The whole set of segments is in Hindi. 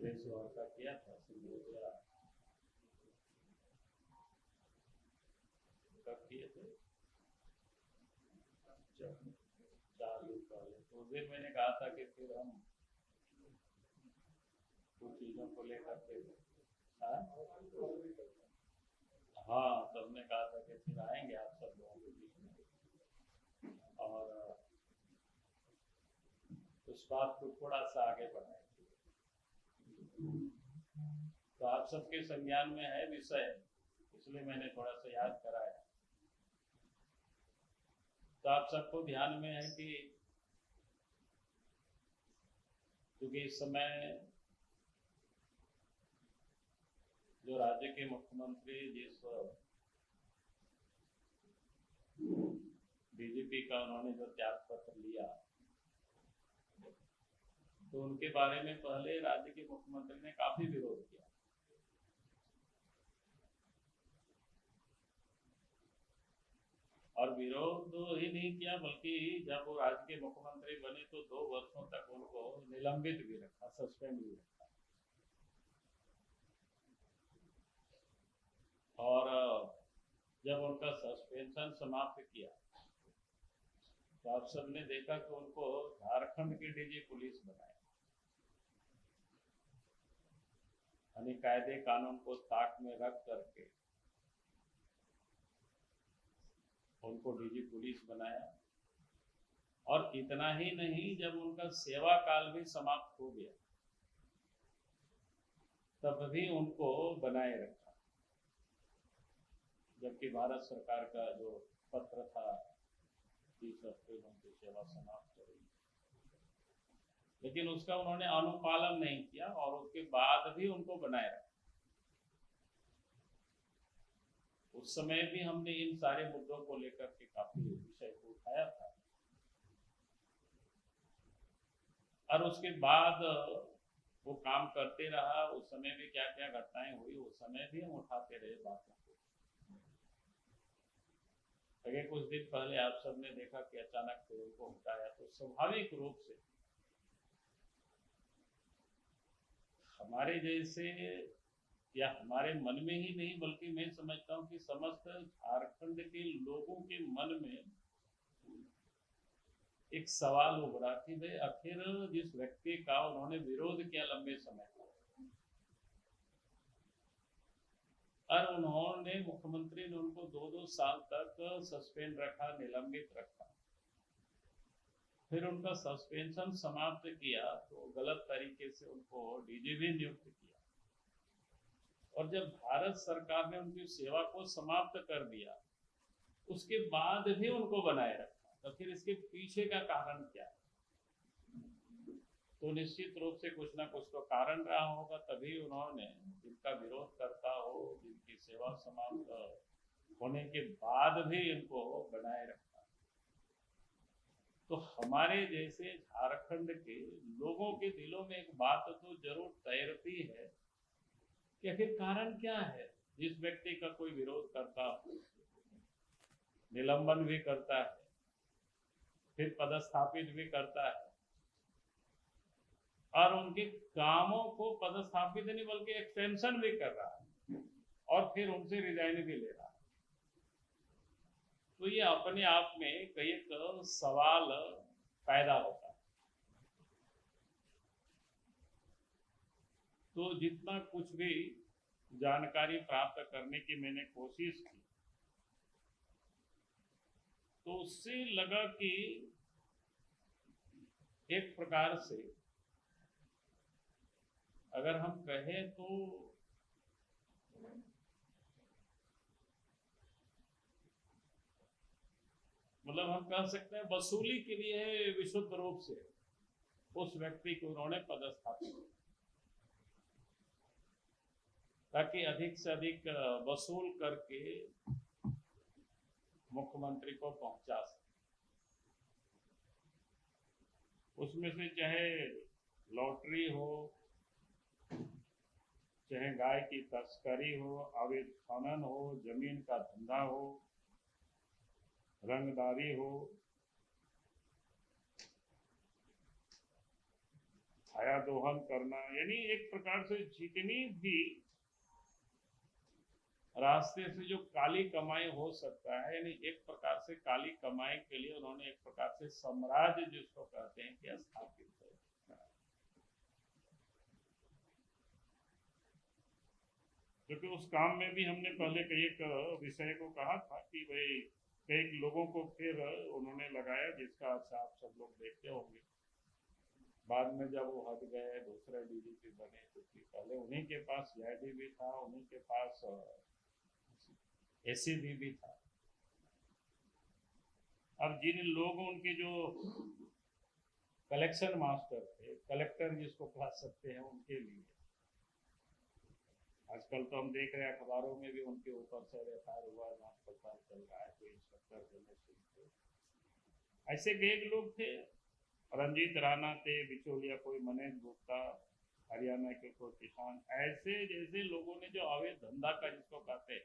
प्रेस वार्ता किया था सिंधुजा कब किए थे, जब 4 दिन पहले। तो उस दिन मैंने कहा था कि फिर हम कुछ चीजों को लेकर के हाँ, तो हमने कहा था कि फिर आएंगे आप सब लोगों के बीच में और उस बात को थोड़ा सा आगे बढ़ाएंगे। तो आप सबके संज्ञान में है विषय, इसलिए मैंने थोड़ा सा याद कराया। तो आप सबको ध्यान में है कि क्योंकि इस समय जो राज्य के मुख्यमंत्री जिस बीजेपी का उन्होंने जो त्याग पत्र लिया, तो उनके बारे में पहले राज्य के मुख्यमंत्री ने काफी विरोध किया। और विरोध ही नहीं किया, बल्कि जब वो राज्य के मुख्यमंत्री बने तो 2 वर्षों तक उनको निलंबित भी रखा, सस्पेंड भी रखा। और जब उनका सस्पेंशन समाप्त किया तो आप सबने देखा कि उनको झारखंड के डीजी पुलिस बनाया, यानी कायदे कानून को ताक में रख करके उनको डीजी पुलिस बनाया। और इतना ही नहीं, जब उनका सेवा काल भी समाप्त हो गया तब भी उनको बनाए रखा, जबकि भारत सरकार का जो पत्र था 30 अप्रैल उनकी सेवा समाप्त हो गई, लेकिन उसका उन्होंने अनुपालन नहीं किया और उसके बाद भी उनको बनाए रखा। उस समय भी हमने इन सारे मुद्दों को लेकर के काफी विषय को उठाया था, और उसके बाद वो काम करते रहा। उस समय भी क्या क्या घटनाएं हुई, उस समय भी हम उठाते रहे बातों को। अगर कुछ दिन पहले आप सबने देखा कि अचानक से उनको हटाया, तो स्वाभाविक रूप से हमारे जैसे या हमारे मन में ही नहीं, बल्कि मैं समझता हूं कि समस्त झारखंड के लोगों के मन में एक सवाल उभरा कि भाई आखिर जिस व्यक्ति का उन्होंने विरोध किया लंबे समय तक, और उन्होंने मुख्यमंत्री ने उनको 2-2 साल तक सस्पेंड रखा, निलंबित रखा, फिर उनका सस्पेंशन समाप्त किया तो गलत तरीके से उनको डीजी भी नियुक्त किया, और जब भारत सरकार ने उनकी सेवा को समाप्त कर दिया उसके बाद भी उनको बनाए रखा, तो फिर इसके पीछे का कारण क्या है? तो निश्चित रूप से कुछ ना कुछ तो कारण रहा होगा, तभी उन्होंने जिनका विरोध करता हो, जिनकी सेवा समाप्त होने के बाद भी इनको बनाए रखा। तो हमारे जैसे झारखंड के लोगों के दिलों में एक बात तो जरूर तैरती है कि आखिर कारण क्या है। जिस व्यक्ति का कोई विरोध करता हो, निलंबन भी करता है, फिर पदस्थापित भी करता है, और उनके कामों को पदस्थापित नहीं बल्कि एक्सटेंशन भी कर रहा है, और फिर उनसे रिजाइन भी ले रहा है, तो ये अपने आप में कई एक सवाल पैदा होता है। तो जितना कुछ भी जानकारी प्राप्त करने की मैंने कोशिश की, तो उससे लगा कि एक प्रकार से अगर हम कहें तो मतलब हम कह सकते हैं वसूली के लिए विशुद्ध रूप से उस व्यक्ति को उन्होंने पदस्थापित किया, ताकि अधिक से अधिक वसूल करके मुख्यमंत्री को पहुंचा सके। उसमें से चाहे लॉटरी हो, चाहे गाय की तस्करी हो, अवैध खनन हो, जमीन का धंधा हो, रंगदारी हो, छाया दोहन करना, यानी एक प्रकार से जितनी भी रास्ते से जो काली कमाई हो सकता है, यानी एक प्रकार से काली कमाई के लिए उन्होंने एक प्रकार से साम्राज्य जिसको कहते हैं कि स्थापित है। क्योंकि उस काम में भी हमने पहले कई एक विषय को कहा था कि भाई कई लोगों को फिर उन्होंने लगाया, जिसका आप सब लोग देखते होंगे। बाद में जब वो हट गए, दूसरे डीजीपी बने, क्योंकि पहले उन्हीं के पास सीआईडी भी था, उन्हीं के पास एसीबी भी था। अब जिन लोग उनके जो कलेक्शन मास्टर थे, कलेक्टर जिसको कह सकते हैं, उनके लिए आजकल तो हम देख रहे हैं अखबारों में भी उनके ऊपर से एफआईआर हुआ, जांच पड़ताल चल रहा है, कोई इंस्पेक्टर जनरल। ऐसे कई लोग थे, रंजीत राणा थे, बिचौलिया कोई मनीष गुप्ता, हरियाणा के कोई किसान, ऐसे जैसे लोगों ने जो अवैध धंधा का जिसको कहते हैं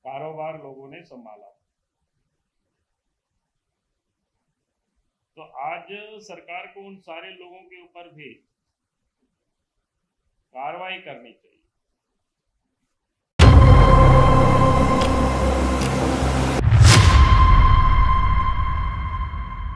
कारोबार लोगों ने संभाला। तो आज सरकार को उन सारे लोगों के ऊपर भी कार्रवाई करनी चाहिए।